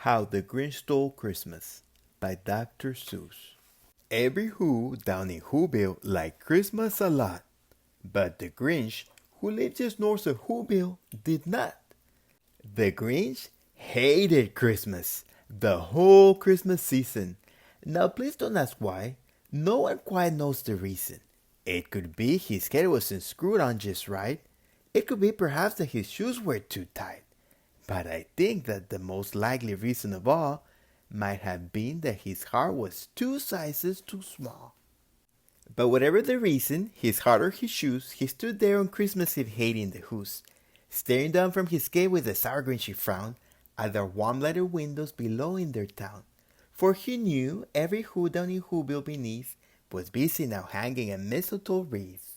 How the Grinch Stole Christmas by Dr. Seuss. Every Who down in Whoville liked Christmas a lot, but the Grinch, who lived just north of Whoville, did not. The Grinch hated Christmas, the whole Christmas season. Now please don't ask why. No one quite knows the reason. It could be his head wasn't screwed on just right. It could be perhaps that his shoes were too tight. But I think that the most likely reason of all might have been that his heart was 2 sizes too small. But whatever the reason, his heart or his shoes, he stood there on Christmas Eve hating the Who's, staring down from his gate with a sour grinchy frown at the warm-lighted windows below in their town. For he knew every Who down in Whoville beneath was busy now hanging a mistletoe wreath.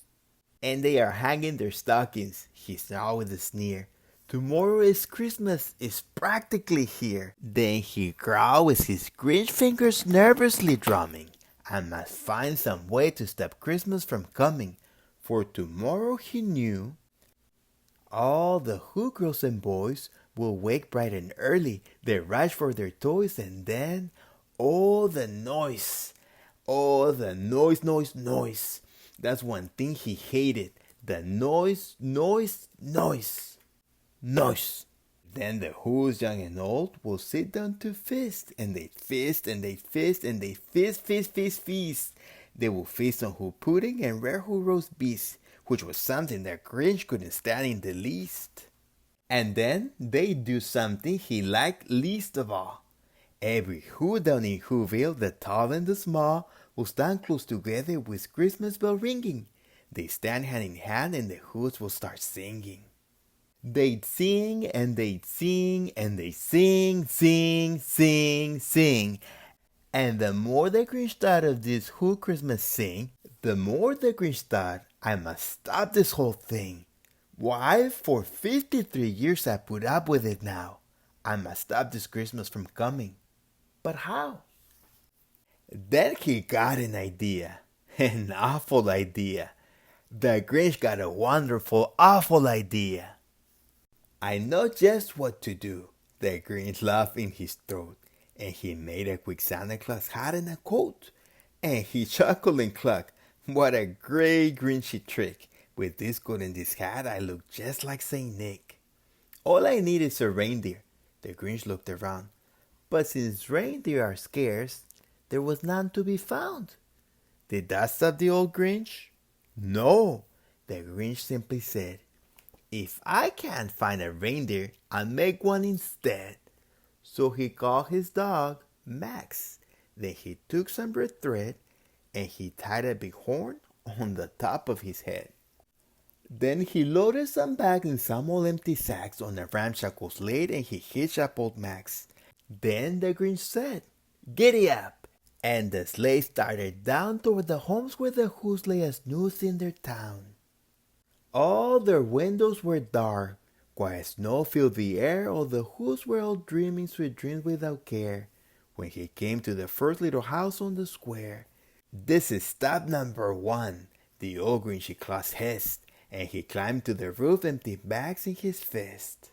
And they are hanging their stockings, he snarled with a sneer. Tomorrow is Christmas, is practically here. Then he growled with his Grinch fingers nervously drumming. I must find some way to stop Christmas from coming, for tomorrow he knew all the Who girls and boys will wake bright and early. They rush for their toys and then, oh the noise, noise. That's one thing he hated, the noise. Then the Who's young and old will sit down to feast, and they'd feast, and they'd feast, and they'd feast. They will feast on Who pudding and rare Who roast beef, which was something that Grinch couldn't stand in the least. And then they'd do something he liked least of all. Every Who down in Whoville, the tall and the small, will stand close together with Christmas bell ringing. They stand hand in hand and the Who's will start singing. They'd sing and they'd sing and they'd sing. And the more the Grinch thought of this Who Christmas sing, the more the Grinch thought, I must stop this whole thing. Why, for 53 years I put up with it now. I must stop this Christmas from coming. But how? Then he got an idea. An awful idea. The Grinch got a wonderful, awful idea. I know just what to do. The Grinch laughed in his throat, and he made a quick Santa Claus hat and a coat. And he chuckled and clucked, what a great Grinchy trick. With this coat and this hat, I look just like Saint Nick. All I need is a reindeer. The Grinch looked around. But since reindeer are scarce, there was none to be found. Did that stop the old Grinch? No. The Grinch simply said, if I can't find a reindeer, I'll make one instead. So he called his dog Max. Then he took some red thread and he tied a big horn on the top of his head. Then he loaded some bags and some old empty sacks on a ramshackle sled and he hitched up old Max. Then the Grinch said, giddy up! And the sleigh started down toward the homes where the Who's lay as news in their town. All their windows were dark, quiet snow filled the air, all the Who's were all dreaming sweet dreams without care. When he came to the first little house on the square, this is stop number 1, the old Grinchy Claus hissed, and he climbed to the roof, empty bags in his fist.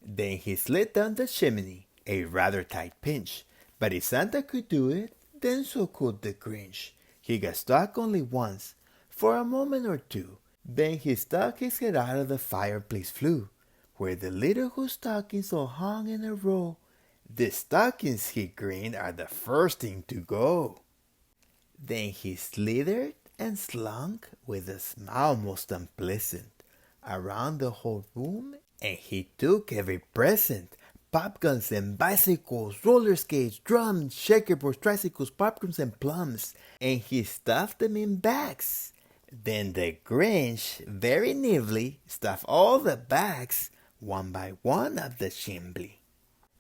Then he slid down the chimney, a rather tight pinch, but if Santa could do it, then so could the Grinch. He got stuck only once, for a moment or two. Then he stuck his head out of the fireplace flue, where the little Who stockings all hung in a row. The stockings, he grinned, are the first thing to go. Then he slithered and slunk, with a smile most unpleasant, around the whole room, and he took every present. Pop guns and bicycles, roller skates, drums, checkerboards, tricycles, popcorns and plums, and he stuffed them in bags. Then the Grinch, very nimbly, stuffed all the bags, one by one, up the chimney.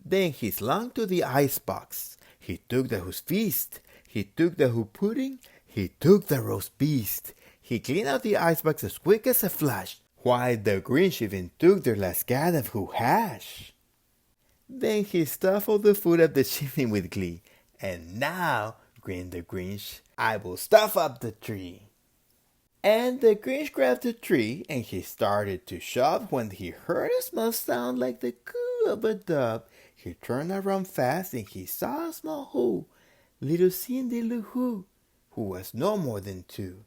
Then he slunk to the icebox. He took the Who's feast. He took the Who pudding. He took the roast beast. He cleaned out the icebox as quick as a flash. Why, the Grinch even took their last can of Who hash. Then he stuffed all the food up the chimney with glee. And now, grinned the Grinch, I will stuff up the tree. And the Grinch grabbed the tree and he started to shove when he heard a small sound like the coo of a dove. He turned around fast and he saw a small who, little Cindy Lou Who was no more than 2.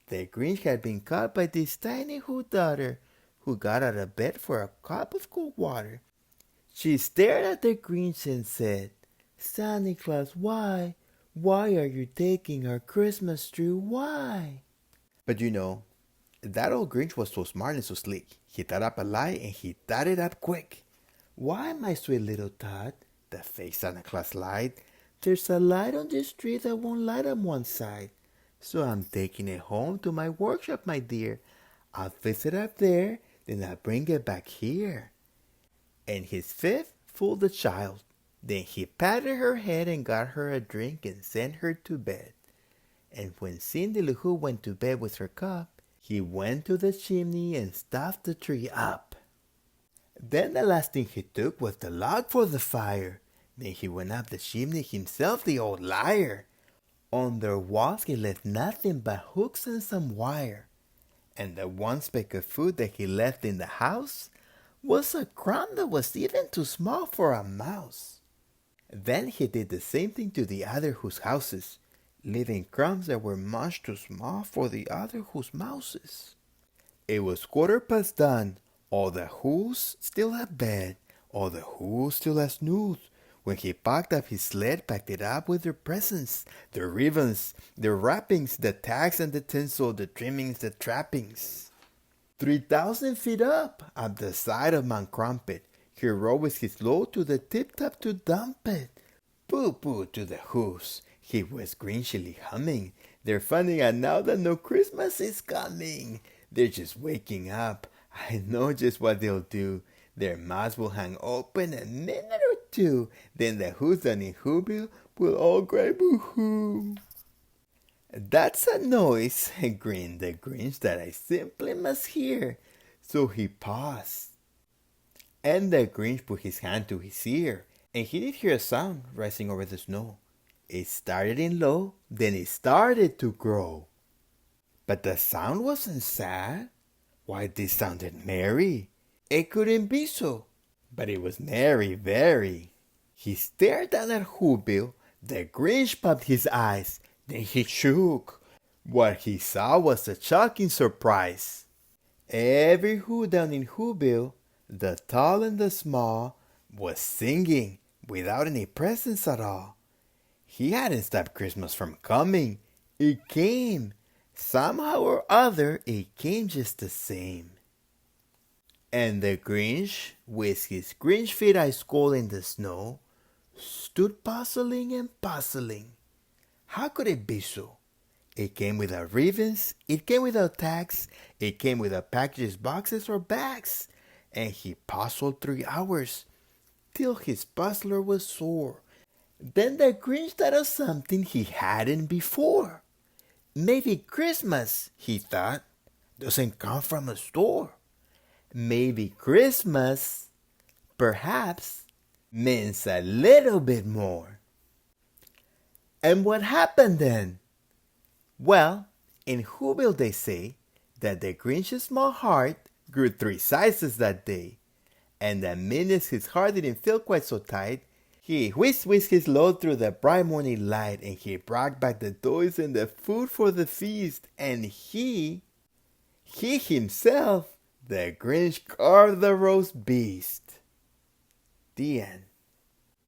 The Grinch had been caught by this tiny Who daughter, who got out of bed for a cup of cold water. She stared at the Grinch and said, "Santa Claus, why? Why are you taking our Christmas tree? Why?" But that old Grinch was so smart and so slick. He thought up a lie and he thought it up quick. "Why, my sweet little tot," the fake Santa Claus lied, "there's a light on this tree that won't light on one side. So I'm taking it home to my workshop, my dear. I'll fix it up there, then I'll bring it back here." And his fifth fooled the child. Then he patted her head and got her a drink and sent her to bed. And when Cindy Lou Who went to bed with her cup, he went to the chimney and stuffed the tree up. Then the last thing he took was the log for the fire. Then he went up the chimney himself, the old liar. On their walls he left nothing but hooks and some wire. And the one speck of food that he left in the house was a crumb that was even too small for a mouse. Then he did the same thing to the other Whose houses, leaving crumbs that were much too small for the other Whose mouses. It was 1/4 done, all the Whos still at bed, all the Whos still at snooze, when he packed up his sled, packed it up with their presents, their ribbons, their wrappings, the tags and the tinsel, the trimmings, the trappings. 3,000 feet up the side of Mount Crumpet, he rode with his load to the tip-top to dump it. Boo-boo to the Whos, he was grinchily humming. They're finding out now that no Christmas is coming. They're just waking up. I know just what they'll do. Their mouths will hang open a minute or two. Then the Whos down in Whoville will all cry boo-hoo. "That's a noise," grinned the Grinch, "that I simply must hear." So he paused. And the Grinch put his hand to his ear, and he did hear a sound rising over the snow. It started in low, then it started to grow. But the sound wasn't sad. Why, this sounded merry. It couldn't be so, but it was merry, very. He stared down at Whoville. The Grinch popped his eyes. Then he shook. What he saw was a shocking surprise. Every Who down in Whoville, the tall and the small, was singing without any presents at all. He hadn't stopped Christmas from coming. It came. Somehow or other, it came just the same. And the Grinch, with his Grinch feet ice cold in the snow, stood puzzling and puzzling. How could it be so? It came without ribbons, it came without tags, it came without packages, boxes, or bags. And he puzzled 3 hours, till his puzzler was sore. Then the Grinch thought of something he hadn't before. Maybe Christmas, he thought, doesn't come from a store. Maybe Christmas, perhaps, means a little bit more. And what happened then? Well, in Whoville they say that the Grinch's small heart grew 3 sizes that day. And the minute his heart didn't feel quite so tight, he whisked his load through the bright morning light, and he brought back the toys and the food for the feast, and he himself, the Grinch, carved the roast beast. The end.